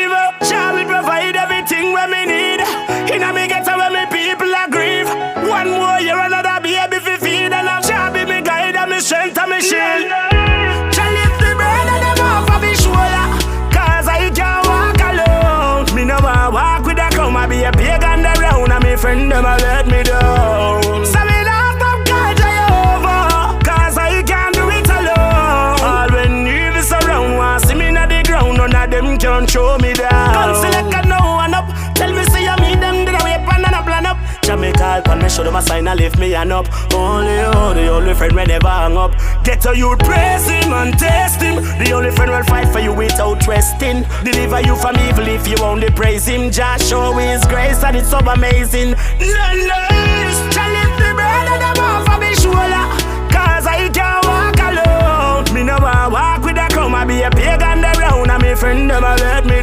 evil. Jah will provide everything when me need. Inna me ghetto where me people are grieve. One more year another baby fi feed, and I'm Jah be me guide and me strength and me shield. Jah lift the burden them off of his shoulder, 'cause I can't walk alone. Me no want walk with a crowd. I be a pagan around, and me friend them a let me down. So me not stop call Jehovah, 'cause I can't do it alone. All when evil surround, want see me na the ground, none of them can show me down. Come select a no one up, tell me say you meet them, did I wait pan and a plan up. Jamaican pan me show them a sign and lift me hand up. Only you, the only friend we never hang up. Get to you, praise him and test him. The only friend will fight for you without resting. Deliver you from evil if you only praise him. Just show his grace and it's so amazing. Nice, shall lift the burden them off of his shoulder, 'cause I can't walk alone. Me no want walk with a crowd. I be a pagan around, and me friend them a let me